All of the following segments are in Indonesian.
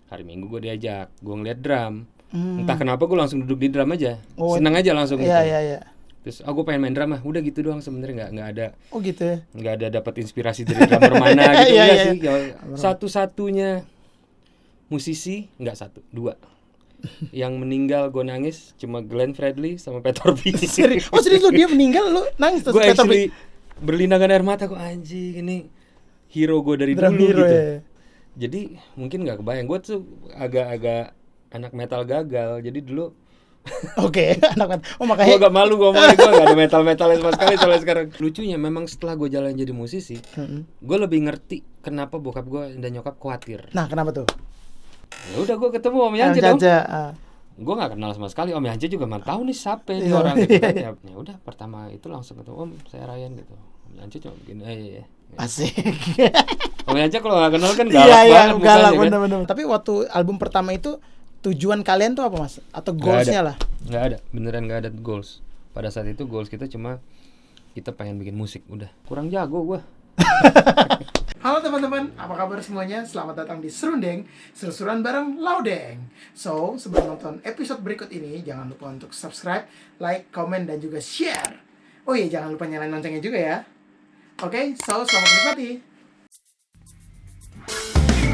Hari Minggu gue diajak, gue ngeliat drum. Entah kenapa gue langsung duduk di drum aja, seneng aja langsung gitu. Iya. Terus gue pengen main drum udah gitu doang sebenarnya, nggak ada. Oh gitu ya. Nggak ada dapat inspirasi dari drummer mana gitu. Iya. Sih. Satu-satunya musisi, nggak satu, dua. Yang meninggal gue nangis cuma Glenn Fredly sama Pat Orby. Serius lu dia meninggal lu nangis terus? Gue actually berlinangan air mata, kok anjing ini hero gue dari drum dulu hero, gitu. ya. Jadi mungkin nggak kebayang, gue tuh agak-agak anak metal gagal. Jadi dulu Oke, anak gue makanya agak malu ngomongnya, gue gak ada metal-metalnya sama sekali sampai sekarang. Lucunya memang setelah gue jalan jadi musisi, gue lebih ngerti kenapa bokap gue dan nyokap khawatir. Nah, kenapa tuh? Ya udah gue ketemu Om Yance dong. Gue nggak kenal sama sekali. Om Yance juga nggak tahu nih siapa nih orang gitu. Ya udah pertama itu langsung ketemu, Om saya Ryan gitu. Om Yance cuma begini, ya. Asik. Om Yance kalau nggak kenal kan galak banget mukanya, galak kan? bener-bener. Tapi waktu album pertama itu tujuan kalian tuh apa, Mas? Atau goalsnya lah? Nggak ada, beneran nggak ada goals. Pada saat itu goals kita cuma kita pengen bikin musik, udah. Kurang jago gue. Halo teman-teman, apa kabar semuanya? Selamat datang di Serundeng, seru-seruan bareng Laudeng. So, sebelum nonton episode berikut ini, jangan lupa untuk subscribe, like, komen, dan juga share. Oh iya, jangan lupa nyalain loncengnya juga ya. Oke, so selamat menikmati.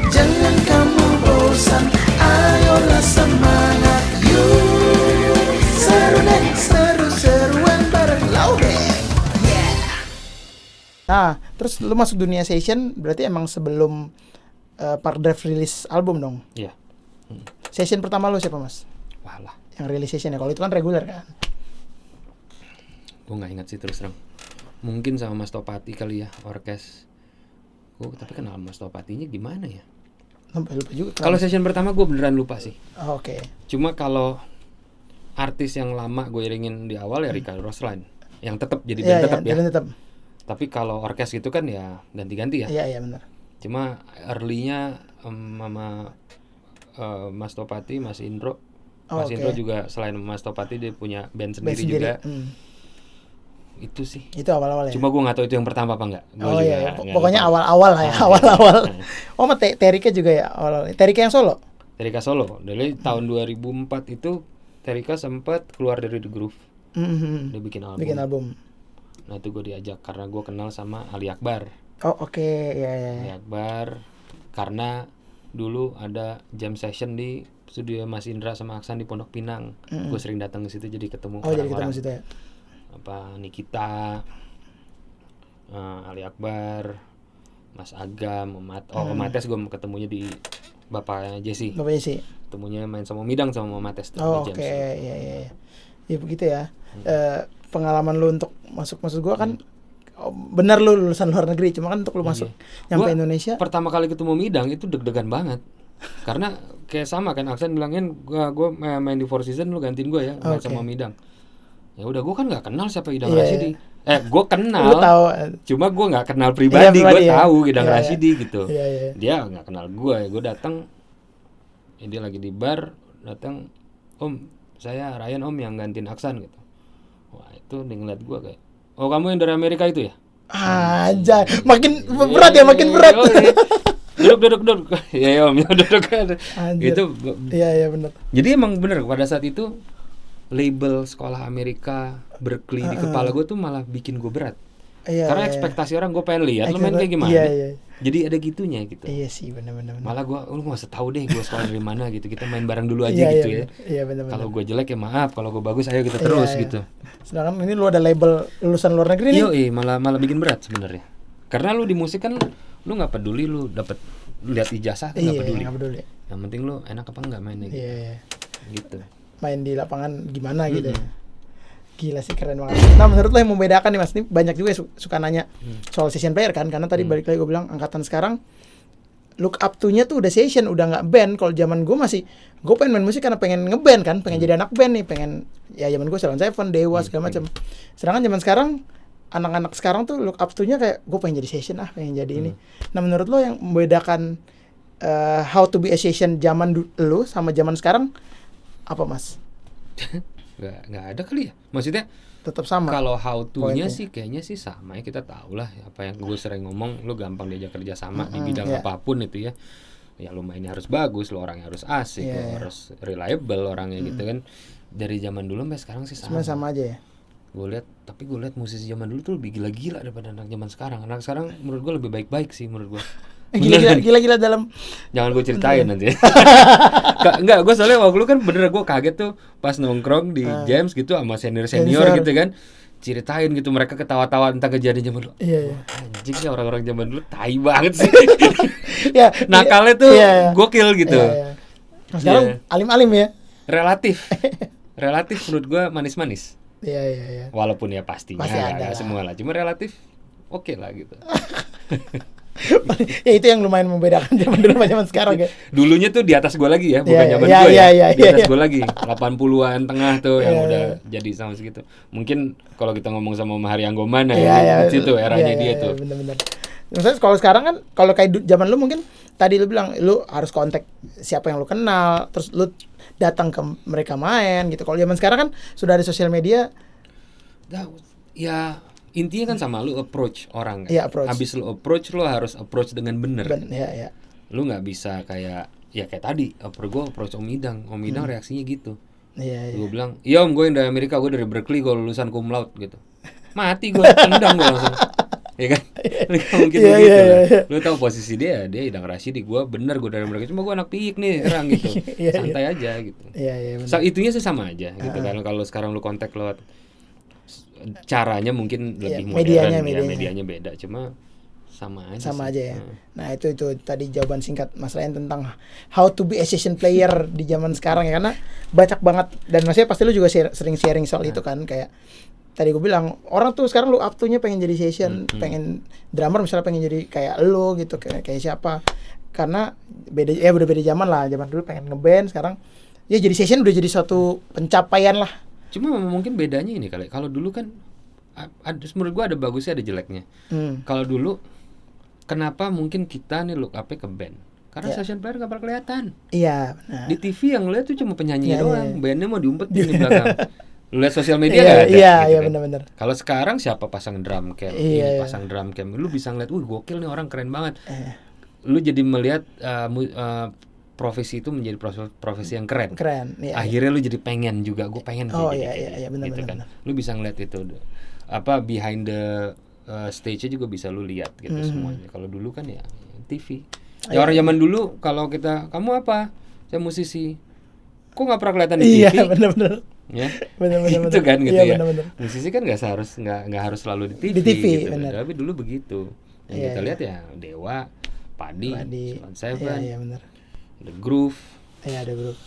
Jangan kamu bosan, ayolah semangat, yuk. Serundeng, seru-seruan bareng Laudeng. Nah, terus lu masuk dunia session berarti emang sebelum Pardrive rilis album dong? Iya. Session pertama lu siapa, Mas? Walah, Yang rilis session ya, kalau itu kan reguler kan? gue nggak ingat sih terus terang. Mungkin sama Mas Topati kali ya, orkes. Gue tapi kenal Mas Topatinya gimana ya? Lupa juga. Kalau session pertama gue beneran lupa sih. Oh, oke. Cuma kalau artis yang lama gue iringin di awal ya Rika Roslan, yang tetap jadi band tetap ya. Tetap. Tapi kalau orkes gitu kan ya ganti-ganti ya. Iya benar. Cuma early-nya sama Mas Topati, Mas Indro. Mas Indro juga selain Mas Topati dia punya band sendiri juga. Itu sih. Itu awal-awal ya. Cuma gue nggak tahu itu yang pertama apa enggak. Pokoknya awal-awal lah ya, awal-awal. Oh, sama Terika juga ya awal. Terika yang solo. Terika solo. Dari tahun 2004 itu Terika sempat keluar dari The Groove. Dia bikin album. Nah itu gue diajak karena gue kenal sama Ali Akbar. Oh oke. Ya. Ali Akbar karena dulu ada jam session di studio Mas Indra sama Aksan di Pondok Pinang. Gue sering datang ke situ jadi ketemu orang-orang. Jadi ketemu situ ya. Apa Nikita, Ali Akbar, Mas Agam, Om Mates gue ketemunya di bapaknya Jesse. Bapaknya Jesse. Ketemunya main sama Midang sama Om Mates. Oh oke. Iya. Ya begitu ya. Pengalaman lu untuk masuk gua kan benar lu lulusan luar negeri, cuma kan untuk lu masuk nyampe Indonesia pertama kali ketemu Midang itu deg-degan banget karena kayak sama kan Aksan bilangin gua main di Four Seasons lu gantiin gua ya main sama Midang. Ya udah gua kan nggak kenal siapa Idang Rashidi. Gua kenal cuma gua nggak kenal pribadi, gua tahu Idang Rashidi gitu. Dia nggak kenal gua datang dia lagi di bar, datang, Om saya Ryan Om yang gantiin Aksan gitu. Wah itu dia ngeliat gue kayak, oh kamu yang dari Amerika itu ya? Aja, makin berat ya, makin berat. Duduk. Ya Om, duduk. Gitu. Iya benar. Jadi emang bener pada saat itu label sekolah Amerika Berkeley di kepala gue tuh malah bikin gue berat. Karena ekspektasi orang gue pengen lihat lo main kayak gimana. Iya. Jadi ada gitunya gitu. Iya sih benar. Malah gue, lu nggak usah tahu deh gue sekolah dari mana gitu. Kita main bareng dulu aja gitu ya. Iya benar. Kalau gue jelek ya maaf, kalau gue bagus ayo kita terus gitu. Sedangkan ini lu ada label lulusan luar negeri nih. Malah bikin berat sebenarnya. Karena lu di musik kan lu nggak peduli lu dapat lihat ijazah tuh nggak peduli. Yang penting lu enak apa enggak mainnya gitu. Iya. Gitu. Main di lapangan gimana gitu. Gila sih, keren banget. Nah menurut lo yang membedakan nih Mas, ini banyak juga suka nanya soal session player kan, karena tadi balik lagi gue bilang angkatan sekarang look up to-nya tuh udah session, udah nggak band. Kalau zaman gue masih, gue pengen main musik karena pengen ngeband kan, pengen jadi anak band nih, pengen ya zaman gue Salon Seven, Dewa segala macam. Sedangkan zaman sekarang anak-anak sekarang tuh look up to-nya kayak gue pengen jadi session pengen jadi ini. Nah menurut lo yang membedakan how to be a session zaman lo sama zaman sekarang apa Mas? Nggak ada kali ya, maksudnya tetap sama. Kalau how to-nya sih kayaknya sih sama ya, kita tahu lah apa yang gue sering ngomong, lu gampang diajak kerja sama di bidang apapun itu ya. ya lu mainnya harus bagus, lu orangnya harus asik, lu harus reliable orangnya gitu kan. Dari zaman dulu sampai sekarang sih sama aja ya. Gue lihat musisi zaman dulu tuh lebih gila-gila daripada anak zaman sekarang. Anak sekarang menurut gue lebih baik-baik sih menurut gue. Gila-gila dalam. Jangan gue ceritain nanti. Enggak, gue soalnya waktu dulu kan bener gue kaget tuh pas nongkrong di James gitu sama senior gitu kan. Ceritain gitu, mereka ketawa-tawa tentang kejadian zaman dulu. Iya. Anjing sih orang-orang zaman dulu tai banget sih. Ya, nakalnya tuh gokil gitu. Iya. Nah, sekarang alim-alim ya. Relatif menurut gue manis-manis. Iya. Walaupun ya pastinya nggak semua lah, cuma relatif oke lah gitu. Ya itu yang lumayan membedakan zaman dulu sama zaman sekarang ya. Dulunya tuh di atas gue lagi ya, bukan zaman gue ya. Di atas gue lagi, 80-an tengah tuh yang udah jadi sama segitu. Mungkin kalau kita ngomong sama Om Hari Anggomana ya, situ eranya dia tuh. Bener-bener. Maksudnya kalau sekarang kan, kalau kayak zaman lu mungkin tadi lu bilang lu harus kontak siapa yang lu kenal, terus lu datang ke mereka main gitu. Kalau zaman sekarang kan sudah ada sosial media. Ya intinya kan sama, lu approach orang kan. Iya, approach. Abis lu harus approach dengan bener. Iya. Lu nggak bisa kayak tadi, gue approach Om Idang reaksinya gitu. Iya. Gue bilang, iya Om, gue yang dari Amerika, gue dari Berkeley, gue lulusan cum laude gitu. Mati gue, tendang gue langsung. Ya kan? Gak mungkin begitu lah. Lu tahu posisi dia Idang Rashidi, gue dari Amerika, cuma gue anak pik nih, serang gitu. Santai aja gitu. Iya. Itunya sih sama aja gitu kan. Kalau sekarang lu kontak lewat, caranya mungkin lebih modern, medianya beda, cuma sama aja ya. Nah itu tadi jawaban singkat Mas Ryan tentang how to be a session player di zaman sekarang ya, karena banyak banget, dan maksudnya pasti lu juga sering sharing soal itu kan, kayak tadi gue bilang orang tuh sekarang lu up to-nya pengen jadi session, pengen drummer misalnya pengen jadi kayak lu gitu, kayak siapa, karena udah beda zaman lah. Zaman dulu pengen ngeband, sekarang ya jadi session udah jadi suatu pencapaian lah. Cuma mungkin bedanya ini kali. Kalau dulu kan menurut gua ada bagusnya ada jeleknya. Kalau dulu kenapa mungkin kita nih look up-nya ke band? Karena session player gak bakal kelihatan. Iya, benar. Di TV yang lihat tuh cuma penyanyi doang. Bandnya mau diumpetin di belakang. Lu lihat sosial media gak ada? Iya, gitu kan? benar. Kalau sekarang siapa pasang drum cam? Pasang drum cam. Lu bisa ngeliat, gokil nih orang, keren banget. Lu jadi melihat profesi itu menjadi profesi yang keren. Iya. Akhirnya lu jadi pengen juga, gue pengen iya, benar, gitu benar. kan. Lu bisa ngeliat itu behind the stage-nya juga bisa lu lihat gitu semuanya. Kalau dulu kan ya TV. Orang zaman dulu kalau kamu apa? Saya musisi. Kok nggak pernah kelihatan di TV? Iya, benar. Ya, benar. Gitu kan gitu ya. Benar. Musisi kan nggak harus selalu di TV. Di TV, gitu. benar. Tapi dulu begitu. Yang kita lihat ya Dewa, Padi, Seven. Iya, benar. The Groove. Iya, ada Groove.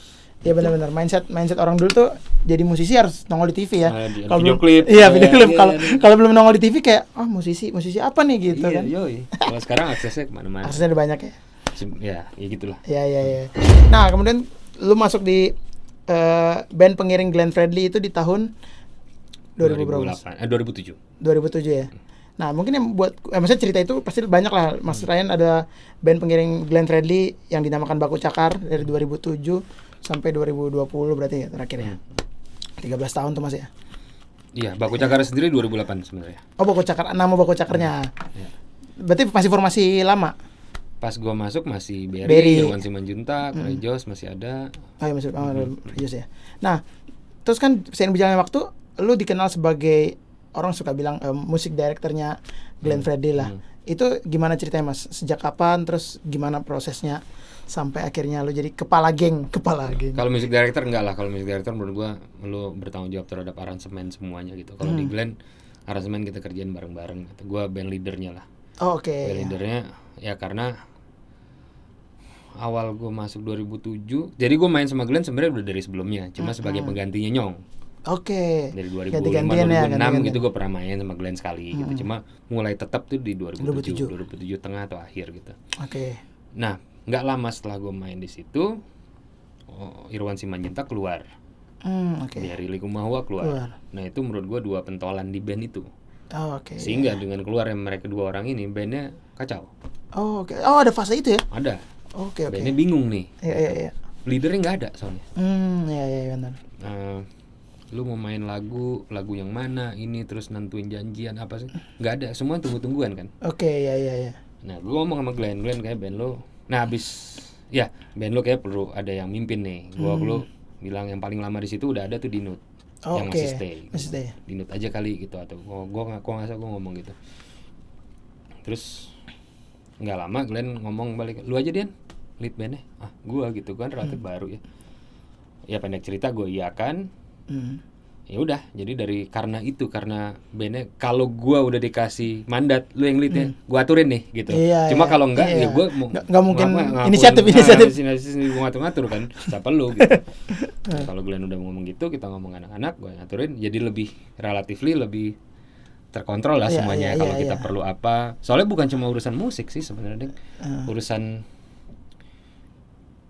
Iya, benar. Mindset orang dulu tuh jadi musisi harus nongol di TV ya. Kalau video klip. Iya, video klip. Kalau belum nongol di TV kayak musisi apa nih gitu kan. Iya. Kalau sekarang aksesnya kemana-mana. Aksesnya udah banyak ya. Ya gitulah. Iya. Nah, kemudian lu masuk di band pengiring Glenn Fredly itu di tahun 2007 ya. Nah, mungkin yang buat maksudnya cerita itu pasti banyak lah. Mas Ryan ada band pengiring Glenn Fredly yang dinamakan Baku Cakar dari 2007 sampai 2020 berarti ya terakhir ya. 13 tahun tuh Mas ya. Iya, Baku Cakar sendiri 2008 sebenarnya. Oh, Baku Cakar, nama Baku Cakarnya. Ya. Berarti masih formasi lama. Pas gua masuk masih Berry, Irwan Simanjuntak, Rejos masih ada. Oh iya, masih Rejos ya. Nah, terus kan seiring berjalannya waktu lu dikenal sebagai orang suka bilang musik directornya Glenn Fredly lah. Itu gimana ceritanya Mas? Sejak kapan, terus gimana prosesnya sampai akhirnya lu jadi kepala geng? Kalau music director enggak lah. Kalau music director menurut gua lu bertanggung jawab terhadap aransemen semuanya gitu. Kalau di Glenn aransemen kita kerjain bareng-bareng gitu. Gua band leadernya lah. Oh, oke. Band leadernya ya karena awal gua masuk 2007. Jadi gua main sama Glenn sebenarnya udah dari sebelumnya, cuma sebagai penggantinya Nyong. Oke. Dari 2005 2006 gitu gue pernah main sama Glenn sekali gitu. Cuma mulai tetap tuh di 2007 tengah atau akhir gitu. Oke. Nah, nggak lama setelah gue main di situ, Irwan Simanjuntak keluar. Dari Likumahua keluar. Nah, itu menurut gue dua pentolan di band itu. Oke. Sehingga dengan keluarnya mereka dua orang ini, bandnya kacau. Oh, oke. Oh, ada fase itu ya? Ada. Oke. Bandnya bingung nih. Iya. Leadernya nggak ada soalnya. Iya benar. Lu mau main lagu yang mana ini, terus nentuin janjian apa sih, nggak ada, semua tunggu-tungguan kan. Oke, iya. Nah gue ngomong sama Glenn kayak band lo, nah abis ya band lu kayak perlu ada yang mimpin nih. Gua lu bilang yang paling lama di situ udah ada tuh Dinut yang masih stay. Masih stay. Dinut aja kali gitu, atau gua nggak usah gua ngomong gitu. Terus nggak lama Glenn ngomong balik, lu aja Dian lead bandnya. Gua gitu kan relatif baru ya. Ya pendek cerita gue iyakan. Ya udah, jadi karena bandnya, kalau gue udah dikasih mandat lu yang leadnya, gue aturin nih gitu. Cuma kalau enggak, ya gue nggak mungkin inisiatif gue ngatur kan, siapa lu gitu. Kalau Glenn udah ngomong gitu, kita ngomong anak-anak, gue ngaturin, jadi lebih relatively lebih terkontrol lah semuanya. Kalau kita perlu apa, soalnya bukan cuma urusan musik sih sebenarnya, urusan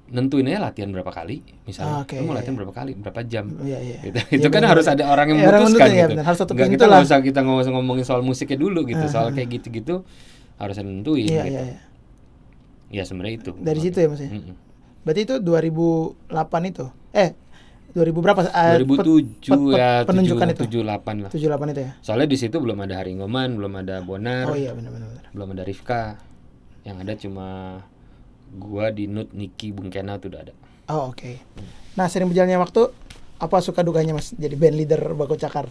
nentuin aja latihan berapa kali misalnya. Lu mau latihan berapa kali, berapa jam gitu. Itu kan harus ada orang yang memutuskan gitu. Kita nggak usah kita ngomongin soal musiknya dulu gitu. Soal kayak gitu-gitu harus ada nentuin gitu. Ya sebenarnya itu dari situ ya Mas ya. Berarti itu 2008 itu 2000 berapa 2007 ya, penunjukan itu 78 lah. 78 itu ya. Soalnya di situ belum ada Haringoman, belum ada Bonar. Benar. Belum ada Rifka. Yang ada cuma gua, Dinut, Niki, Bungkena tuh udah ada. Oke. Nah, sering berjalannya waktu, apa suka dukanya Mas jadi band leader Bako Cakar?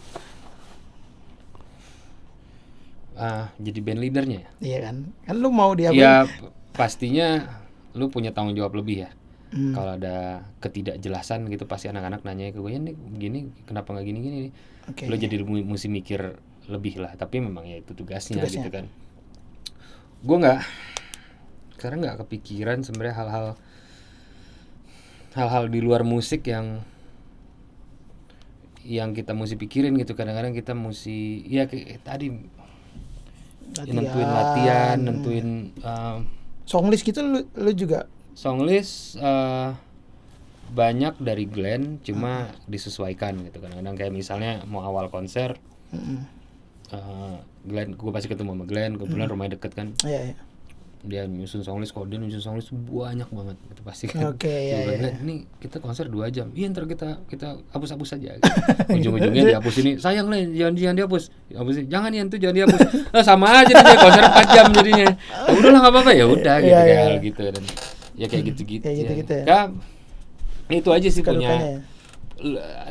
Jadi band leadernya ya? Iya kan? Kan lu mau diapain? Ya pastinya lu punya tanggung jawab lebih ya. Kalau ada ketidakjelasan gitu pasti anak-anak nanya ke gue, ini begini, kenapa nggak gini-gini? Lu jadi mesti mikir lebih lah. Tapi memang ya itu tugasnya. Gitu kan. Gue sekarang nggak kepikiran sebenarnya hal-hal di luar musik yang kita mesti pikirin gitu. Kadang-kadang kita mesti kayak tadi nentuin latihan, nentuin songlist gitu. Lu juga songlist banyak dari Glenn, cuma disesuaikan gitu. Kadang-kadang kayak misalnya mau awal konser, Glenn, gue pasti ketemu sama Glenn, kebetulan rumahnya deket kan. Dia nyusun songlist, kalau dia nyusun songlist banyak banget gitu pasti kan. Ini kita konser 2 jam. Iya, ntar kita hapus-hapus saja. Ujung-ujungnya dihapus ini. Sayang lah, jangan dihapus. Jangan tuh jangan dihapus. Sama aja nih konser 4 jam jadinya. Udahlah enggak apa-apa ya udah gitu kayak hal gitu dan ya kayak gitu-gitu. Kayak gitu-gitu ya. Itu aja sih punya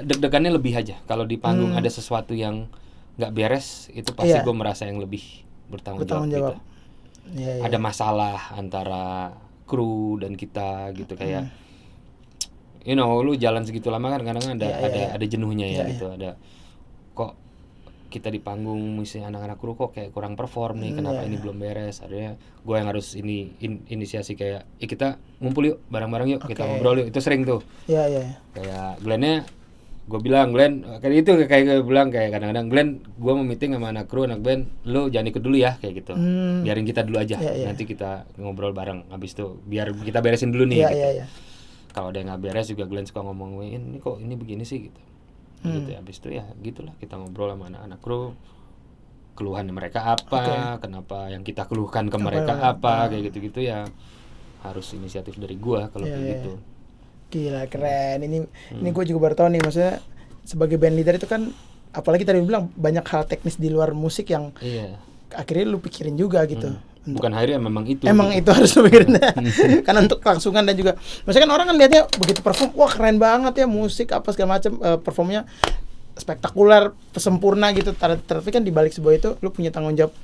deg-degannya lebih aja. Kalau di panggung ada sesuatu yang enggak beres, itu pasti gue merasa yang lebih bertanggung jawab. Gitu. Ada masalah antara kru dan kita gitu kayak lu jalan segitu lama kan kadang ada jenuhnya gitu. Ada kok kita di panggung misalnya anak-anak kru kok kayak kurang perform nih, kenapa ini belum beres. Adanya gue yang harus inisiasi kayak kita ngumpul yuk bareng-bareng yuk, kita ngobrol yuk. Itu sering tuh kayak Glenn-nya gue bilang, Glenn kayak itu, kayak gue bilang kayak kadang-kadang Glenn, gue mau meeting sama anak kru, anak band, lo jangan ikut dulu ya kayak gitu, biarin kita dulu aja, nanti kita ngobrol bareng, habis itu biar kita beresin dulu nih gitu. Kalau ada yang nggak beres juga Glenn suka ngomong, ini kok ini begini sih gitu, gitu ya. Habis itu ya gitulah kita ngobrol sama anak-anak kru, keluhan mereka apa, kenapa yang kita keluhkan ke mereka apa, kayak gitu-gitu ya harus inisiatif dari gue kalau kayak gitu. Gila, keren. Ini gue juga baru tahu nih, maksudnya sebagai band leader itu kan, apalagi tadi bilang banyak hal teknis di luar musik yang akhirnya lu pikirin juga gitu. Bukan akhirnya memang itu. Itu harus lu pikirin. Karena untuk kelangsungan dan juga, maksudnya kan orang kan lihatnya begitu perform, wah keren banget ya musik apa segala macam, performnya spektakuler, sempurna gitu. Tapi kan di balik sebuah itu lu punya tanggung jawab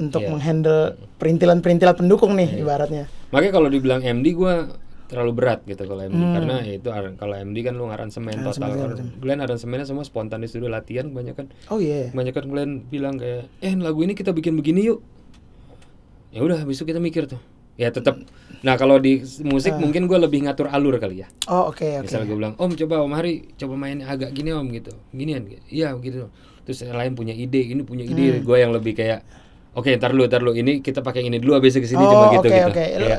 untuk menghandle perintilan-perintilan pendukung nih ibaratnya. Makanya kalau dibilang MD gue terlalu berat gitu kalau MD, karena itu kalau MD kan lu ngaransemen total. Glenn aransemennya semua spontan di studio latihan kebanyakan. Kebanyakan Glenn bilang kayak lagu ini kita bikin begini yuk. Ya udah, habis itu kita mikir tuh. Ya tetap. Nah, kalau di musik mungkin gue lebih ngatur alur kali ya. Misalnya gue bilang, Om coba Om Hari coba main agak gini Om gitu. Ginian. Iya gitu. Terus yang lain punya ide, ini punya ide, gue yang lebih kayak oke, ntar lu ini kita pakai ini dulu, habis ke sini coba gitu.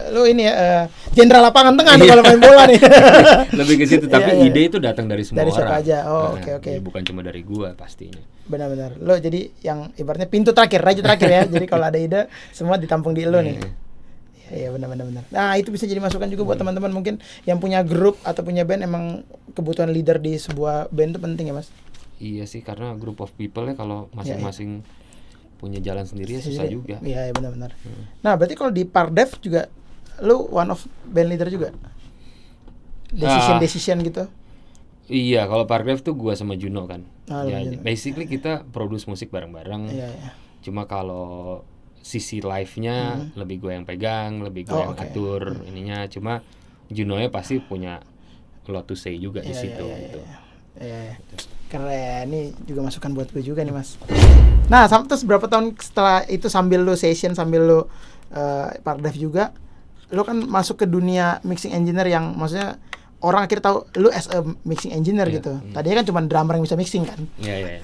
Lu ini ya jenderal lapangan tengah nih kalau main bola nih. Lebih ke situ, tapi ide itu datang dari semua orang. Dari siapa aja. Bukan cuma dari gua pastinya. Benar-benar. Lu jadi yang ibaratnya pintu terakhir, raja terakhir ya. Jadi kalau ada ide semua ditampung di lu nih. Iya, benar. Nah, itu bisa jadi masukan juga buat teman-teman mungkin yang punya grup atau punya band, emang kebutuhan leader di sebuah band itu penting ya, Mas. Iya sih, karena group of people ya kalau masing-masing punya jalan sendiri ya susah juga. Iya, benar-benar. Nah, berarti kalau di Pardev juga lu one of band leader juga? Decision gitu? Iya, kalau Parklife tuh gua sama Juno kan. Ya, Juno. basically kita produce musik bareng-bareng. Iya. Cuma kalau sisi live-nya lebih gue yang pegang, lebih gue yang atur ininya. Cuma Juno-nya pasti punya lot to say juga di situ gitu. Iya. Keren, ini juga masukan buat gue juga nih Mas. Nah, terus berapa tahun setelah itu sambil lu session, sambil lu Parklife juga, lu kan masuk ke dunia mixing engineer yang maksudnya orang akhirnya tahu lu as a mixing engineer gitu. Tadinya kan cuma drummer yang bisa mixing kan. Iya.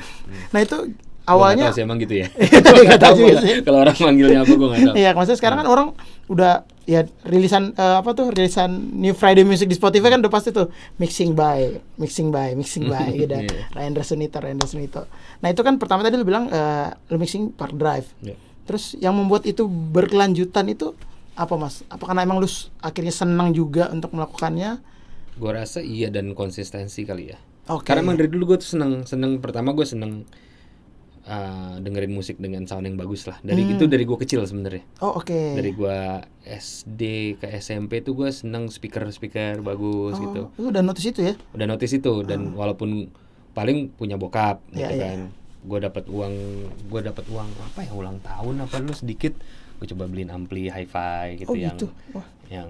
Nah itu awalnya gua nggak tahu sih emang gitu ya. Nggak tahu juga sih. Kalau orang manggilnya apa gue nggak tahu. Iya, maksudnya sekarang kan orang udah ya rilisan rilisan New Friday Music di Spotify kan udah pasti tuh mixing by gitu. Rendra Sunito. Nah itu kan pertama tadi lu bilang lu mixing Parklife. Terus yang membuat itu berkelanjutan itu apa Mas? Apa karena emang lu akhirnya senang juga untuk melakukannya? Gue rasa iya, dan konsistensi kali ya. Karena emang dari dulu gue tuh seneng. Pertama gue seneng dengerin musik dengan sound yang bagus lah. Dari gue kecil sebenarnya. Dari gue SD ke SMP tuh gue seneng speaker bagus gitu. Lu udah notice itu ya? Udah notice itu, dan walaupun paling punya bokap gitu kan. Gue dapat uang apa ya, ulang tahun apa lu sedikit, gue coba beliin ampli hi-fi gitu yang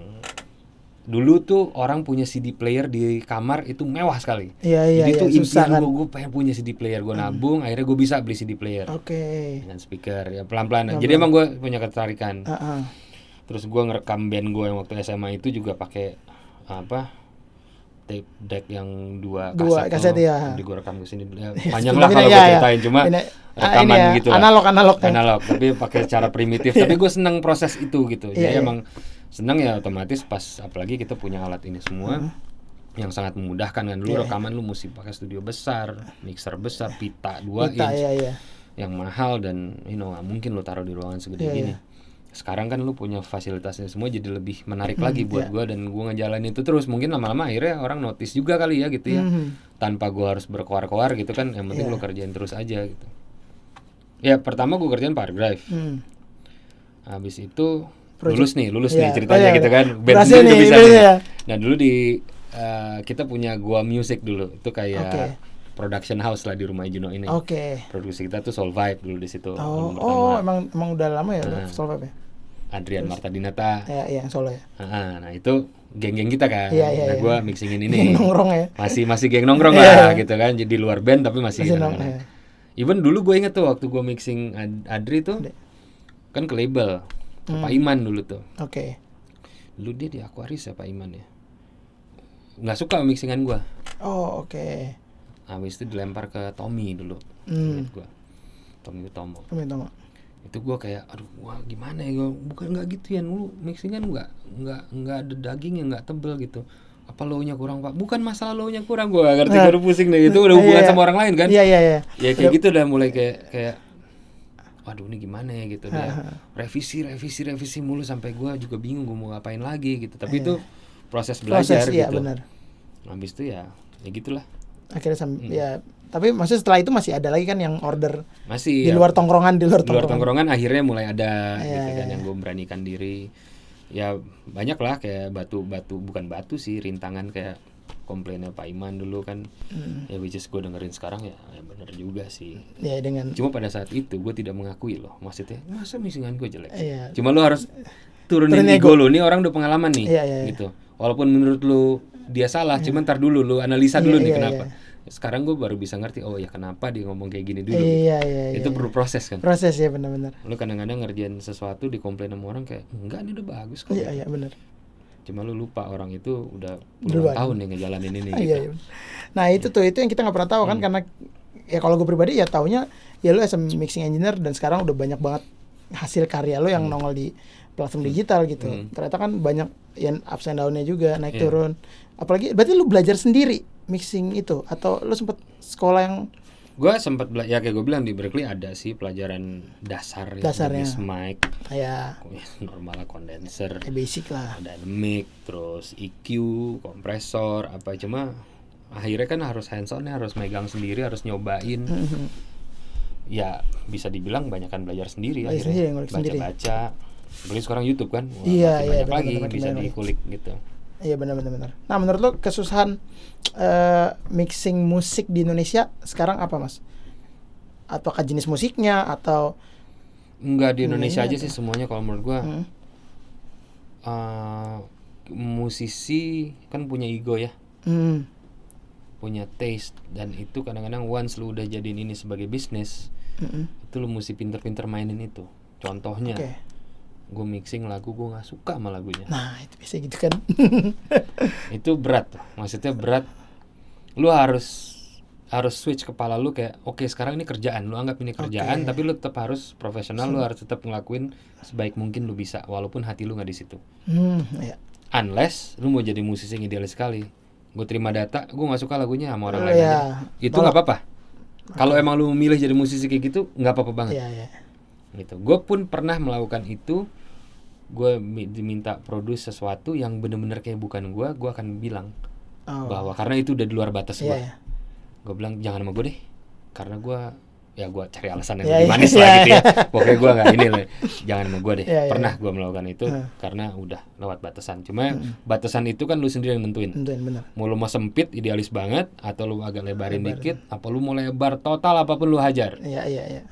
dulu tuh orang punya CD player di kamar itu mewah sekali. Jadi itu impian gue pengen punya CD player. Gue nabung, akhirnya gue bisa beli CD player. Dengan speaker ya pelan-pelan. Jadi emang gue punya ketertarikan. Terus gue ngerekam band gue yang waktu SMA itu juga pakai tape deck yang dua kaset ya. Jadi gue rekam ke sini. Panjang lah kalau gue ceritain, cuma rekaman gitu lah. Analog tapi pakai cara primitif. Tapi gue seneng proses itu gitu. Jadi emang senang ya, otomatis pas apalagi kita punya alat ini semua yang sangat memudahkan kan. Dulu rekaman lu mesti pakai studio besar, mixer besar, pita 2 inch yang mahal, dan nggak mungkin lu taruh di ruangan segede gini. Sekarang kan lu punya fasilitasnya semua, jadi lebih menarik lagi buat gua, dan gua ngejalanin itu terus. Mungkin lama-lama akhirnya orang notice juga kali ya gitu ya. Tanpa gua harus berkoar-koar gitu kan, yang penting lu kerjain terus aja gitu. Ya pertama gua kerjain Parklife. Habis itu lulus nih ceritanya gitu kan. Band sendiri udah bisa nih. Nah dulu kita punya Gua Music dulu, itu kayak production house lah di rumah Juno ini. Produksi kita tuh Soul Vibe dulu di situ. Emang udah lama ya Soul Vibe ya? Adrian Marta Dinata. Yang solo ya. Nah itu geng-geng kita kan. Nah gue mixingin ini. Geng nongkrong ya. Masih geng nongkrong lah gitu kan. Jadi luar band tapi masih nongkrong. Even dulu gue inget tuh waktu gue mixing Adri tuh kan ke label. Pak Iman dulu tuh. Dulu dia di Aquaris ya Pak Iman ya. Nggak suka mixingan gue. Habis itu dilempar ke Tommy dulu. Ingat gue. Tommy Utomo. Itu gue kayak aduh wah gimana ya, bukan nggak gitu ya, lu mixingan nggak ada daging yang nggak tebel gitu. Apa low-nya kurang Pak? Bukan masalah low-nya kurang, gue ngerti, gue udah pusing deh. Itu udah hubungan sama orang lain kan. Ya kayak gitu udah mulai kayak waduh ini gimana ya gitu. Dia revisi mulu sampai gue juga bingung gue mau ngapain lagi gitu. Tapi itu proses belajar gitu. Benar. Habis itu ya gitulah. Akhirnya ya, tapi maksudnya setelah itu masih ada lagi kan yang order masih di luar tongkrongan, di luar tongkrongan akhirnya mulai ada gitu kan yang gue beranikan diri. Ya banyak lah kayak bukan batu sih, rintangan kayak komplainnya Pak Iman dulu kan. Ya which is gue dengerin sekarang ya benar juga sih. Ya cuma pada saat itu gue tidak mengakui loh, maksudnya masa mixingan gue jelek. Cuma lu harus turunin ego lu, nih orang udah pengalaman nih gitu. Walaupun menurut lu dia salah, cuman ntar dulu lu analisa dulu nih kenapa. Sekarang gue baru bisa ngerti, oh ya kenapa dia ngomong kayak gini dulu. Itu perlu proses kan. Proses ya benar-benar. Lu kadang-kadang ngerjain sesuatu dikomplain sama orang kayak enggak ini udah bagus kok. Iya benar. Cuma lu lupa orang itu udah puluhan tahun yang ngejalanin ini. Iya. Nah itu yang kita nggak pernah tahu kan, karena ya kalau gue pribadi ya taunya ya lu as a mixing engineer, dan sekarang udah banyak banget hasil karya lu yang nongol di platform digital gitu. Ternyata kan banyak yang ups and down-nya juga, naik turun. Apalagi berarti lu belajar sendiri mixing itu atau lu sempat sekolah yang? Gue sempat belajar, ya kayak gue bilang di Berkeley ada sih pelajaran dasarnya. Mic, normal lah, kondenser, basic lah, dynamic, terus EQ, kompresor, apa. Cuma akhirnya kan harus hands on, harus megang sendiri, harus nyobain. Ya bisa dibilang banyakan belajar sendiri akhirnya, baca-baca. Apalagi sekarang YouTube kan, wah, Iya, makin iya, banyak lagi benar-benar, bisa benar-benar. dikulik gitu. Iya benar. Nah menurut lo kesusahan mixing musik di Indonesia sekarang apa mas? Apakah jenis musiknya atau Enggak di Indonesia ininya aja atau- sih semuanya kalau menurut gua. Hmm. Musisi kan punya ego ya, Hmm. punya taste, dan itu kadang-kadang once lu udah jadiin ini sebagai bisnis, Mm-mm. itu lu mesti pinter-pinter mainin itu. Contohnya, Oke. gue mixing lagu gue nggak suka sama lagunya, Nah itu biasa gitu kan. itu berat tuh. Maksudnya berat. Lu harus switch kepala lu kayak, oke sekarang ini kerjaan, lu anggap ini kerjaan, Oke. tapi lu tetap harus profesional, lu harus tetap ngelakuin sebaik mungkin lu bisa, walaupun hati lu nggak di situ. Iya. Unless lu mau jadi musisi yang idealis sekali, gue terima data, gue nggak suka lagunya sama orang Oh, lain iya. aja, itu nggak apa-apa. Kalau emang lu milih jadi musisi kayak gitu, nggak apa-apa banget. Iya. Gitu. Gue pun pernah melakukan itu. Gue diminta produce sesuatu yang bener-bener kayak bukan gue akan bilang Oh. bahwa karena itu udah di luar batas gue. Iya. Gue bilang jangan sama gue deh, karena gue cari alasan yang Iya, lebih iya, manis iya. lah gitu ya. Pokoknya gue nggak ini lah, jangan sama gue deh. Iya, iya, Pernah iya. gue melakukan itu karena udah lewat batasan. Cuma batasan itu kan lu sendiri yang nentuin. Tentuin benar. Mau lu mau sempit idealis banget, atau lu agak lebarin dikit, apa lu mau lebar total, apapun lu hajar. Iya.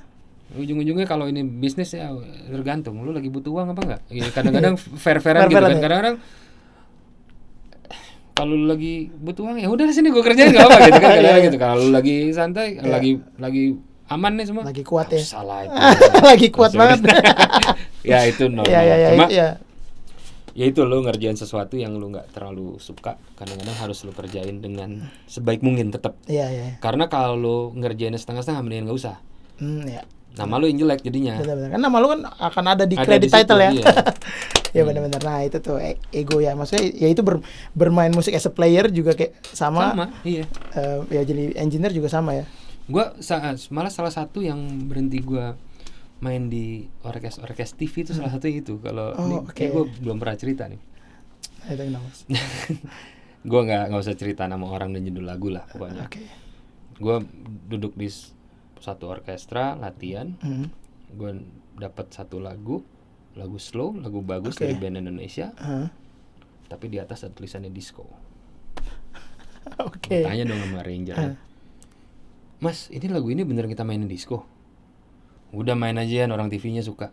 Ujung-ujungnya kalau ini bisnis ya tergantung lu lagi butuh uang apa enggak. Ya, kadang-kadang fair-fairan gitu Fair-fairan kan. ya. Kadang-kadang kalau lu lagi butuh uang ya udah di sini gue kerjain enggak apa gitu kan. Kadang-kadang Iya. gitu. Kalau lu lagi santai, lagi aman nih semua. Lagi kuat ya. Salah itu. Lagi kuat Maksudnya- banget. Ya itu normal. Iya. Cuma Iya. ya itu lu ngerjain sesuatu yang lu nggak terlalu suka, kadang-kadang harus lu kerjain dengan sebaik mungkin tetap. Iya. Karena kalau lu ngerjainnya setengah-setengah mendingan nggak usah. Iya. Nama lu yang jelek jadinya. Benar. Kan nama lu kan akan ada di Ada credit di situ, title ya. iya. Ya benar-benar. Nah itu tuh ego ya. Maksudnya ya itu bermain musik as a player juga kayak sama. Iya. Ya jadi engineer juga sama ya. Gua malah salah satu yang berhenti gua main di orkes TV itu salah satu itu. Kalau ini oke. kayak gua belum pernah cerita nih. Itu kenapa? Mas? Gua nggak usah cerita nama orang dan judul lagu lah pokoknya. Oke. Gua duduk di satu orkestra latihan. Hmm. Gua dapat satu lagu slow, lagu bagus Oke. dari band Indonesia, Hah? tapi di atas ada tulisannya disco. Oke. Tanya dong sama arrangernya, Mas, ini lagu ini bener kita mainin disco? Udah main aja, orang TV-nya suka.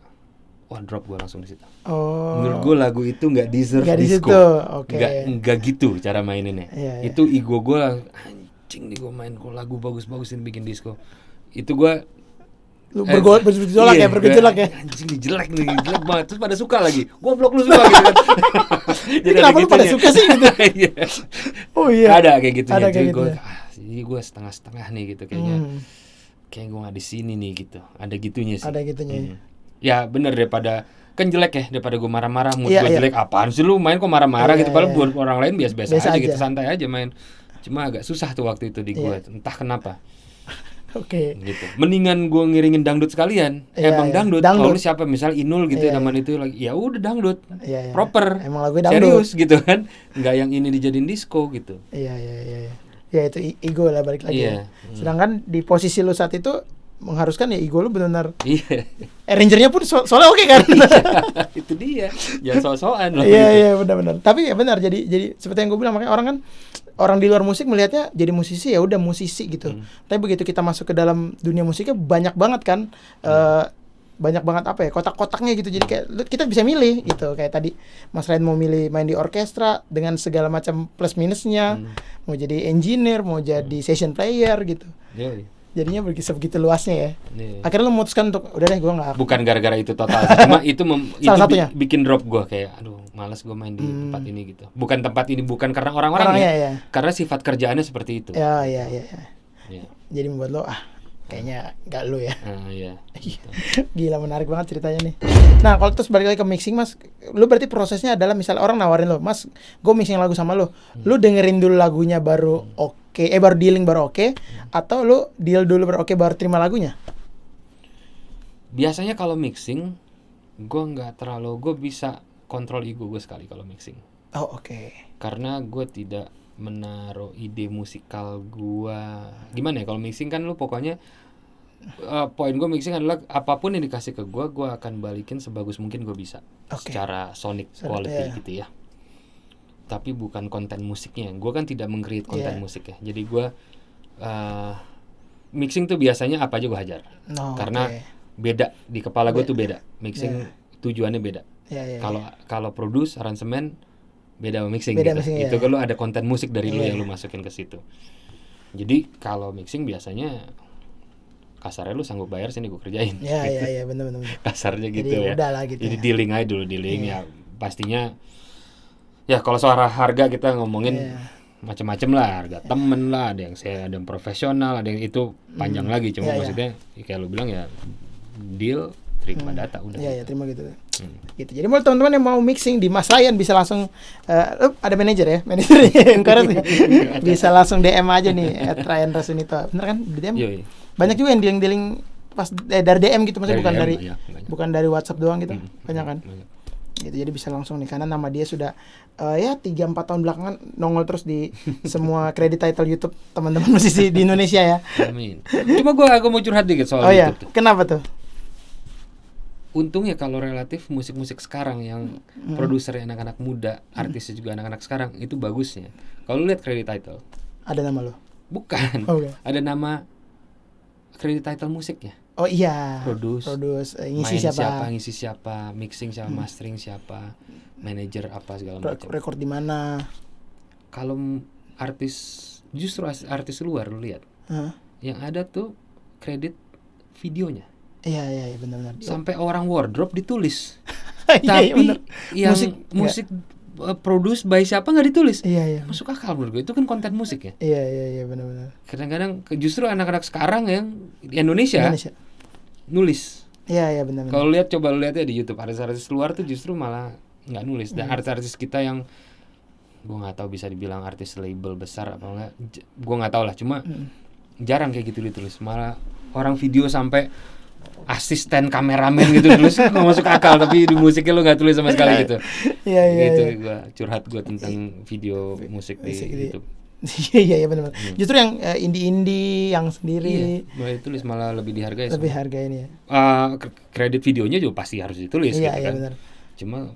Wah, drop gue langsung di situ. Oh. Menurut gue lagu itu nggak deserve Nggak di disco. situ, oke. Nggak gitu cara maininnya. Iya. Itu ego gue anjing nih, gue main kok lagu bagus-bagusin bikin disco. Itu gue Lu bergejolak iya, ya, bergejolak ya. Anjing nih jelek banget. Terus pada suka lagi. Goblok lu suka gitu kan. Ini kenapa lu pada suka sih gitu? Iya. Oh iya. Ada kayak gitu Ada ya. kayak Jadi gitu gue ya. ini gue setengah-setengah nih gitu kayaknya. Kayak gue nggak di sini nih gitu. Ada gitunya sih. Ada gitunya ya. Ya bener, daripada kan jelek ya, daripada gue marah-marah, mood Iya, gue iya. jelek, apaan sih lu main kok marah-marah Iya, gitu, padahal iya. buat orang lain biasa-biasa Biasa aja gitu, aja. santai aja main. Cuma agak susah tuh waktu itu di gue, Iya. entah kenapa Oke. gitu. Mendingan gue ngiringin dangdut sekalian. Iya, Emang iya. dangdut. Dangdut. Kalau lu siapa misal Inul gitu Iya, namanya itu lagi, ya udah dangdut. Iya. Proper. Emang lagunya dangdut. Serius gitu kan. Nggak yang ini dijadiin disco gitu. Iya. Ya itu ego lah balik lagi. Iya. Ya. Sedangkan di posisi lu saat itu mengharuskan ya ego lu benar-benar Iya. arrangernya pun soalnya oke kan. Itu dia. Jangan so-soan loh. Iya benar-benar. Tapi ya benar jadi seperti yang gue bilang, makanya orang di luar musik melihatnya jadi musisi ya udah musisi gitu. Tapi begitu kita masuk ke dalam dunia musiknya banyak banget kan banyak banget apa ya kotak-kotaknya gitu. Jadi kayak kita bisa milih gitu. Kayak tadi Mas Ryan mau milih main di orkestra dengan segala macam plus minusnya, mau jadi engineer, mau jadi session player gitu. Iya. Jadinya sebegitu luasnya ya. Iya. Akhirnya lo memutuskan untuk udah deh gue nggak. Bukan gara-gara itu total sih. Cuma itu Salah satunya. bikin drop gue kayak aduh malas gue main di tempat ini gitu. Bukan tempat ini, bukan karena orang-orang Orangnya, ya. ya. Karena sifat kerjaannya seperti itu. Ya. Iya. Jadi membuat lo kayaknya nggak lo ya. Iya. Gila menarik banget ceritanya nih. Nah kalau terus balik lagi ke mixing Mas, lu berarti prosesnya adalah misalnya orang nawarin lo, Mas, gue mixing lagu sama lo, lu dengerin dulu lagunya baru baru dealing baru oke, atau lu deal dulu baru oke baru terima lagunya? Biasanya kalau mixing gue bisa kontrol ego gue sekali kalau mixing. Oh oke. Karena gue tidak menaruh ide musikal gue. Gimana ya kalau mixing kan lu pokoknya poin gue mixing adalah apapun yang dikasih ke gue akan balikin sebagus mungkin gue bisa. Secara sonic quality gitu ya. Tapi bukan konten musiknya. Gue kan tidak meng-create konten musik ya. Jadi gue mixing tuh biasanya apa aja gue hajar. Karena beda di kepala gue tuh beda. Mixing tujuannya beda. Kalau produce, aransemen beda sama mixing gitu. Itu kalau ada konten musik dari lu yang lu masukin ke situ. Jadi kalau mixing biasanya kasarnya lu sanggup bayar sini gue kerjain. Iya benar. Kasarnya gitu jadi ya. Udahlah, gitu jadi dealing aja dulu ya pastinya. Ya kalau soal harga kita ngomongin macam-macam lah, harga temen lah, ada yang profesional, ada yang itu panjang lagi. Cuma maksudnya kayak lu bilang ya deal terima data udah. Iya terima gitu. Gitu. Jadi buat teman-teman yang mau mixing di Mas Ryan bisa langsung ada manajer yang bisa langsung DM aja nih @Ryan Rasunito. Bener kan? Di DM. Iya. Banyak juga yang dealing pas dari DM gitu, maksudnya bukan dari WhatsApp doang gitu. Banyak kan? Gitu, jadi bisa langsung nih karena nama dia sudah 3-4 tahun belakangan nongol terus di semua credit title YouTube teman-teman musisi di Indonesia ya. Amin. Cuma gue mau curhat dikit soal YouTube tuh. Kenapa tuh? Untungnya kalau relatif musik-musik sekarang yang produsernya anak-anak muda, artisnya juga anak-anak sekarang itu bagusnya. Kalau lihat credit title, ada nama lo? Bukan. Ada nama credit title musiknya. Oh iya. Produce ngisi siapa, mixing siapa, mastering siapa, manager apa segala macam. Record di mana? Kalau justru artis luar lu lihat. Yang ada tuh kredit videonya. Iya benar. Sampai orang wardrobe ditulis. Tapi yang musik produce by siapa nggak ditulis. Iya. Masuk akal menurut gue, itu kan konten musik ya. Iya benar. Kadang-kadang justru anak-anak sekarang yang di Indonesia nulis. Iya benar. Kalau coba lihat ya di YouTube, artis-artis luar tuh justru malah nggak nulis. Dan artis-artis kita yang gue nggak tahu bisa dibilang artis label besar apa enggak, gue nggak tahu lah. Cuma jarang kayak gitu ditulis. Malah orang video sampai asisten kameramen gitu tulis nggak masuk akal, tapi di musiknya lo nggak tulis sama sekali gitu. Iya. Gitu curhat gue tentang video musik di YouTube. Iya benar. Justru yang indie yang sendiri. Iya, tulis malah lebih dihargai. Lebih harga ini ya. Kredit videonya juga pasti harus ditulis. Iya kan. benar. Cuma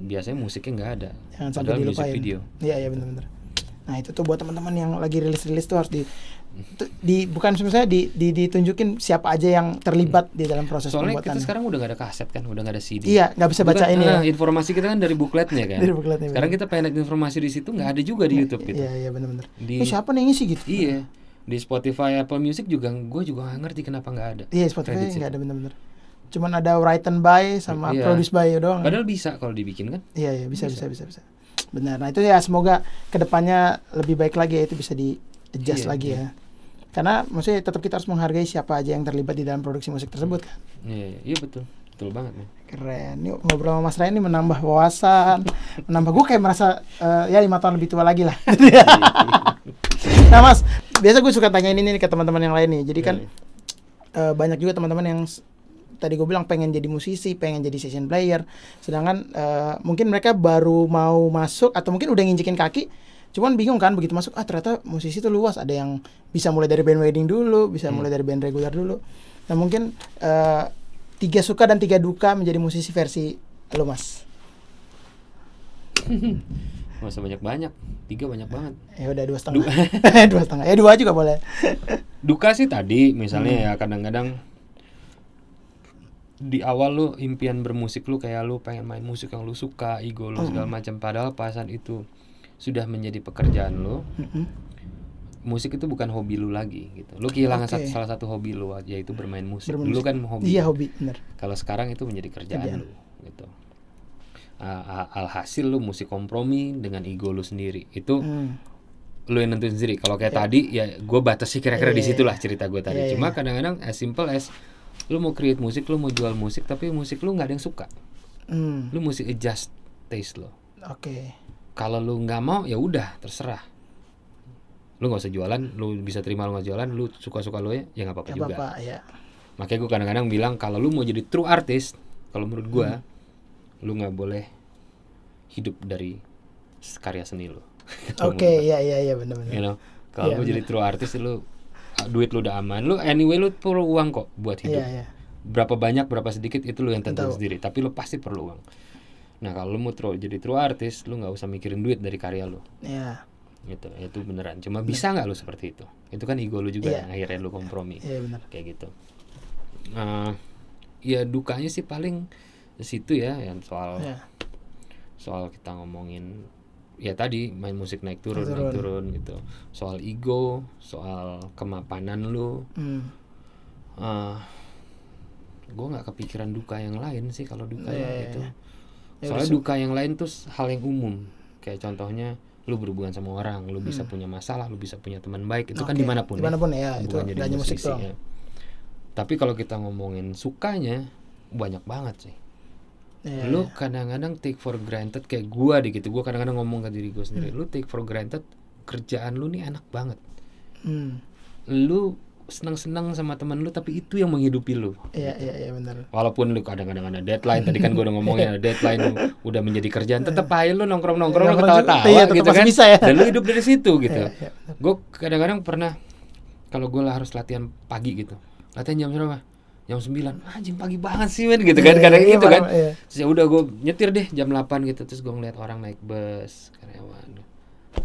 biasanya musiknya nggak ada. Jangan sampai dilupain. Video. Iya benar. Nah itu tuh buat teman-teman yang lagi rilis tuh harus bukan sebenarnya ditunjukin siapa aja yang terlibat di dalam proses pembuatan. Soalnya kita sekarang udah nggak ada kaset kan, udah nggak ada CD. Iya, nggak bisa baca ini ya. Informasi kita kan dari bukletnya kan. Sekarang kita pengen lihat informasi di situ nggak ada juga di YouTube gitu. Iya benar. Ini siapa nih ngisi gitu? Iya. Di Spotify, Apple Music juga gue juga nggak ngerti kenapa nggak ada. Iya, Spotify nggak ada benar. Cuman ada written by sama produce by doang. Padahal bisa kalau dibikin kan. Iya bisa. Benar. Nah itu ya semoga kedepannya lebih baik lagi ya, itu bisa di adjust lagi ya. Karena maksudnya tetap kita harus menghargai siapa aja yang terlibat di dalam produksi musik tersebut kan. Iya betul banget nih. Keren. Ini ngobrol sama Mas Ryan ini menambah wawasan, gue kayak merasa 5 tahun lebih tua lagi lah. Nah Mas, biasa gue suka tanyain ini nih ke teman-teman yang lain nih. Jadi kan banyak juga teman-teman yang tadi gue bilang pengen jadi musisi, pengen jadi session player, sedangkan mungkin mereka baru mau masuk atau mungkin udah nginjekin kaki, cuman bingung kan begitu masuk, ternyata musisi tuh luas, ada yang bisa mulai dari band wedding dulu, bisa mulai dari band regular dulu. Nah mungkin 3 suka dan 3 duka menjadi musisi versi lo Mas. Masa banyak-banyak, 3 banyak banget. Ya udah 2,5. 2,5. Ya 2 juga boleh. Duka sih tadi misalnya ya kadang-kadang di awal lu impian bermusik lu kayak lu pengen main musik yang lu suka, ego lu segala macam, padahal pasan itu sudah menjadi pekerjaan lu. Musik itu bukan hobi lu lagi gitu. Lu kehilangan salah satu hobi lu, yaitu bermain musik. Dulu kan hobi. Iya hobi, benar. Kalau sekarang itu menjadi kerjaan lu gitu. Alhasil lu mesti kompromi dengan ego lu sendiri. Itu lu yang nentuin sendiri. Kalau kayak tadi ya gue batasi kira-kira di situlah cerita gue tadi. Cuma kadang-kadang as simple as lu mau create musik, lu mau jual musik, tapi musik lu nggak ada yang suka. Lu mesti adjust taste lo. Kalau lu nggak mau ya udah terserah. Lu nggak usah jualan, lu bisa terima lu nggak jualan, lu suka-suka lu ya nggak apa-apa juga. Makanya gue kadang-kadang bilang kalau lu mau jadi true artist, kalau menurut gue, lu nggak boleh hidup dari karya seni lu. Iya benar-benar. You know, kalau mau jadi true artist lu duit lu udah aman, lu anyway lu perlu uang kok buat hidup. Iya. Berapa banyak, berapa sedikit itu lu yang tentuin Tahu. sendiri, tapi lu pasti perlu uang. Nah, kalau lu mau jadi true artist, lu nggak usah mikirin duit dari karya lu. Iya. Gitu, itu beneran. Cuma bisa nggak lu seperti itu? Itu kan ego lu juga Iya. yang akhirnya lu kompromi. Iya benar. Kayak gitu. Ya dukanya sih paling situ ya, yang soal Iya. soal kita ngomongin ya tadi main musik naik turun gitu. Soal ego, soal kemapanan lu. Gue nggak kepikiran duka yang lain sih kalau duka itu. Soalnya duka yang lain tuh hal yang umum. Kayak contohnya lu berhubungan sama orang, lu bisa punya masalah, lu bisa punya teman baik, itu kan dimanapun ya, itu bukan jadi hanya musik musisi doang. ya. Tapi kalau kita ngomongin sukanya banyak banget sih. Lu kadang-kadang take for granted kayak gua deh gitu. Gua kadang-kadang ngomong ke diri gua sendiri, lu take for granted kerjaan lu nih enak banget. Lu senang-senang sama teman lu, tapi itu yang menghidupi lu. Iya benar. Walaupun lu kadang-kadang ada deadline, tadi kan gua udah ngomongin ada deadline, lu udah menjadi kerjaan, tetap aja lu nongkrong-nongkrong, lu ketawa-tawa gitu kan. Bisa, ya. Dan lu hidup dari situ gitu. Gua kadang-kadang pernah kalau gua harus latihan pagi gitu. Latihan jam berapa? Jam 9. Anjing pagi banget sih men gitu kan. Kadang gitu kan. Terus ya udah gua nyetir deh jam 8 gitu, terus gua ngeliat orang naik bus, karyawan.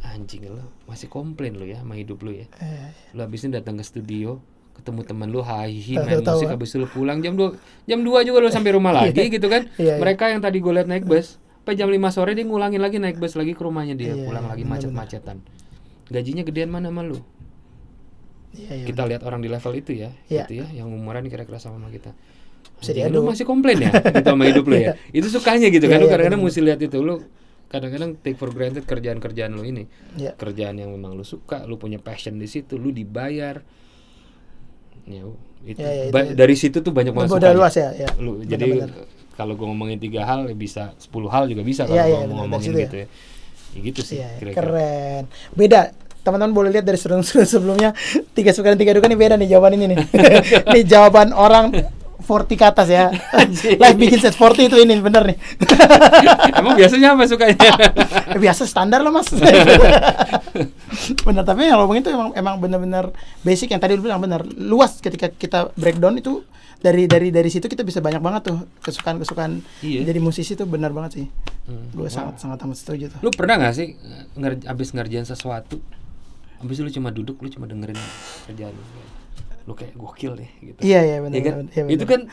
Anjing lu masih komplain lu ya sama hidup lu ya. Lu habis ini datang ke studio, ketemu temen lu hahi main musik, habis itu lu pulang jam 2 juga lu sampai rumah lagi gitu kan. Mereka yang tadi gue liat naik bus sampai jam 5 sore dia ngulangin lagi naik bus lagi ke rumahnya dia, pulang lagi macet-macetan. Gajinya gedean mana sama lu? Kita lihat orang di level itu ya, gitu ya, yang umuran kira-kira sama kita. Lu masih komplain ya gitu sama hidup lu ya. Itu sukanya gitu kan, lu kadang-kadang mesti lihat itu. Lu kadang-kadang take for granted kerjaan-kerjaan lu ini. Kerjaan yang memang lu suka, lu punya passion di situ, lu dibayar. Ya, itu dari situ tuh banyak banget udah luas ya. Lu jadi kalau gue ngomongin 3 hal bisa 10 hal juga bisa kalau ngomongin gitu ya. Ya gitu sih kira-kira. Keren. Beda. Teman-teman boleh lihat dari serung-serung sebelumnya 3 suka dan 3 duka nih beda nih jawaban ini nih. Ini jawaban orang 40 ke atas ya. Live bikin set 40 itu ini bener nih. Emang biasanya apa sukanya? Biasa standar lah mas. Bener, tapi yang ngomongin itu emang benar-benar basic yang tadi lu bilang benar. Luas ketika kita breakdown itu dari situ kita bisa banyak banget tuh kesukaan jadi musisi tuh benar banget sih. Gue sangat amat setuju tuh. Lu pernah nggak sih abis ngerjain sesuatu, abis lu cuma duduk, lu cuma dengerin kerjaan lu kayak gokil deh gitu. Iya benar. Ya kan? Itu kan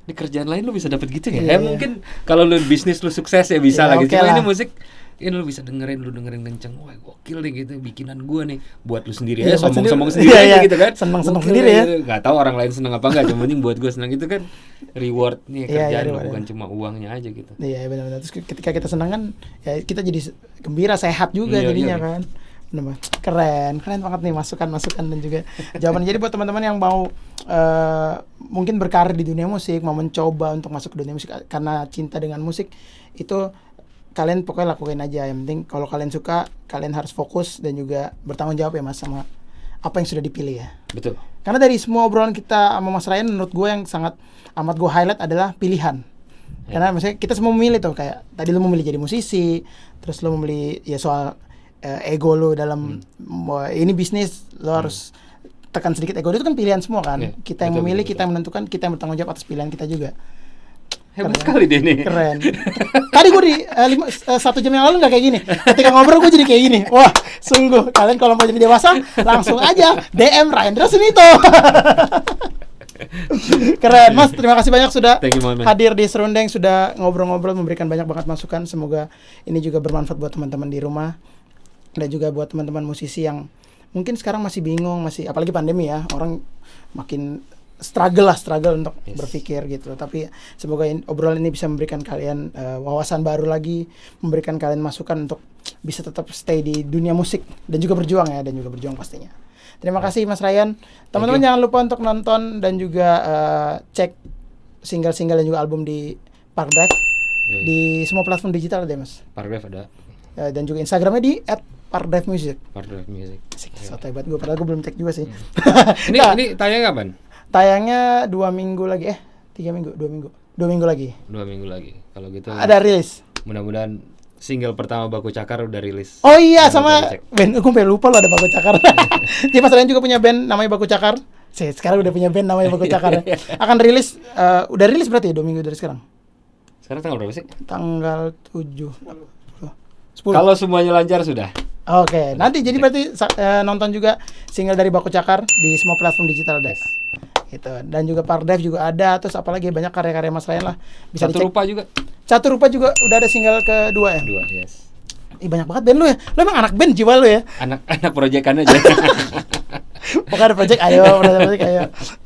di kerjaan lain lu bisa dapet gitu ya. Mungkin kalau lu bisnis lu sukses ya bisa lagi. Cuma ini musik ini lu bisa dengerin kenceng, wah gokil deh gitu bikinan gua nih, buat lu sendiri ya, sombong sendiri aja gitu kan. Seneng sendiri ya. Gak tahu orang lain seneng apa enggak, cuma penting buat gua senang, itu kan reward nih kerjaan lu, bukan cuma uangnya aja gitu. Iya benar. Terus ketika kita senang kan ya kita jadi gembira, sehat juga jadinya kan. Keren banget nih masukan dan juga jawaban. Jadi buat teman-teman yang mau mungkin berkarir di dunia musik, mau mencoba untuk masuk ke dunia musik karena cinta dengan musik, itu kalian pokoknya lakuin aja. Yang penting kalau kalian suka, kalian harus fokus dan juga bertanggung jawab ya mas sama apa yang sudah dipilih ya. Betul. Karena dari semua obrolan kita sama Mas Ryan, menurut gue yang sangat amat gue highlight adalah pilihan. Karena misalnya kita semua memilih tuh, kayak tadi lu memilih jadi musisi, terus lu memilih ya soal ego lo dalam ini bisnis, lo harus tekan sedikit ego, itu kan pilihan semua kan. Kita yang memilih, kita yang menentukan, kita yang bertanggung jawab atas pilihan kita juga. Hebat sekali deh ini. Keren. Tadi gue di 1 jam yang lalu nggak kayak gini. Ketika ngobrol gue jadi kayak gini. Wah, sungguh kalian kalau mau jadi dewasa langsung aja DM Rendra Sunito. Keren mas, terima kasih banyak sudah hadir di Serundeng, sudah ngobrol-ngobrol, memberikan banyak banget masukan. Semoga ini juga bermanfaat buat teman-teman di rumah. Dan juga buat teman-teman musisi yang mungkin sekarang masih bingung, apalagi pandemi ya, orang makin struggle untuk berpikir gitu. Tapi semoga obrolan ini bisa memberikan kalian wawasan baru lagi, memberikan kalian masukan untuk bisa tetap stay di dunia musik dan juga berjuang ya, dan juga berjuang pastinya. Terima kasih Mas Ryan. Teman-teman jangan lupa untuk nonton dan juga cek single-single dan juga album di Park Drive di semua platform digital deh Mas. Park Drive ada. Dan juga Instagramnya di @parkdrivemusic. Parkdrivemusic. Sotoy banget gue, padahal gue belum cek juga sih. Ini tayang kapan? Tayangnya 2 minggu lagi, 3 minggu, 2 minggu lagi. 2 minggu lagi. Kalau gitu ada rilis. Mudah-mudahan single pertama Baku Cakar udah rilis. Oh iya, Jangan sama lupa dicek. band, gue sampai lupa loh ada Baku Cakar. Jadi Mas Ryan juga punya band namanya Baku Cakar. Sekarang udah punya band namanya Baku Cakar. Akan rilis, udah rilis berarti ya 2 minggu dari sekarang? Sekarang tanggal berapa sih? Tanggal 7. 10. Kalau semuanya lancar sudah. Oke, nanti jadi berarti nonton juga single dari Baku Cakar di semua platform digital deh. Gitu. Dan juga Pardev juga ada, terus apalagi banyak karya-karya Mas Ryan lah. Bisa Satu dicek. Rupa juga. Catur Rupa juga udah ada single kedua ya. 2, yes. Ih, banyak banget band lu ya. Lu emang anak band jiwa lu ya. Anak proyekan aja. Pokoknya ada project ayo.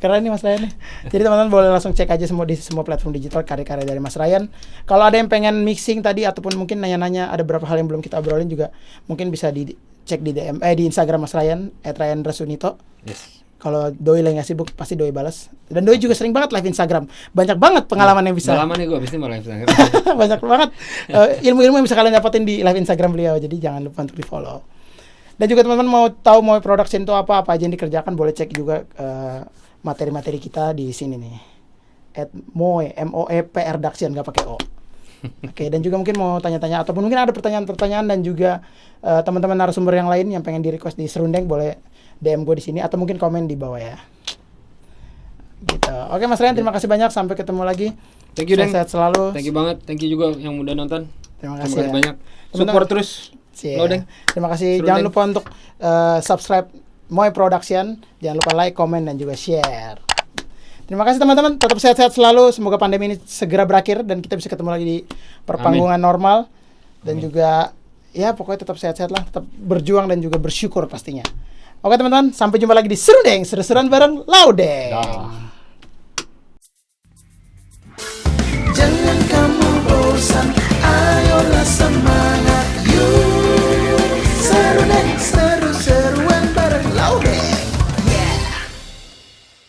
Keren nih Mas Ryan nih. Jadi teman-teman boleh langsung cek aja semua di semua platform digital karya-karya dari Mas Ryan. Kalau ada yang pengen mixing tadi ataupun mungkin nanya-nanya ada beberapa hal yang belum kita obrolin juga mungkin bisa dicek di DM di Instagram Mas Ryan @ryanrasunito. Yes. Kalau Doi lagi nggak sibuk pasti Doi balas. Dan Doi juga sering banget live Instagram. Banyak banget pengalaman yang bisa. Pengalaman nih gue abis ini mau live Instagram. Banyak banget ilmu-ilmu yang bisa kalian dapetin di live Instagram beliau. Jadi jangan lupa untuk di-follow. Dan juga teman-teman mau tahu Moe Production itu apa aja yang dikerjakan, boleh cek juga materi-materi kita di sini nih. @moe Production nggak pakai O. Oke, dan juga mungkin mau tanya-tanya ataupun mungkin ada pertanyaan-pertanyaan dan juga teman-teman narasumber yang lain yang pengen di-request di Serundeng boleh DM gue di sini atau mungkin komen di bawah ya. Gitu. Oke Mas Ryan, terima kasih banyak, sampai ketemu lagi. Thank you, Deng. Sehat selalu. Thank you banget. Thank you juga yang udah nonton. Terima kasih ya. banyak. Teman-teman. Support terus. Lo, Deng. Terima kasih. Seru, Jangan Deng. lupa untuk subscribe Moe Production. Jangan lupa like, komen, dan juga share. Terima kasih teman-teman. Tetap sehat-sehat selalu. Semoga pandemi ini segera berakhir dan kita bisa ketemu lagi di perpanggungan normal. Dan juga ya pokoknya tetap sehat-sehat lah. Tetap berjuang dan juga bersyukur pastinya. Oke teman-teman, sampai jumpa lagi di Serundeng. Seru-seruan bareng Laudeng. Dah.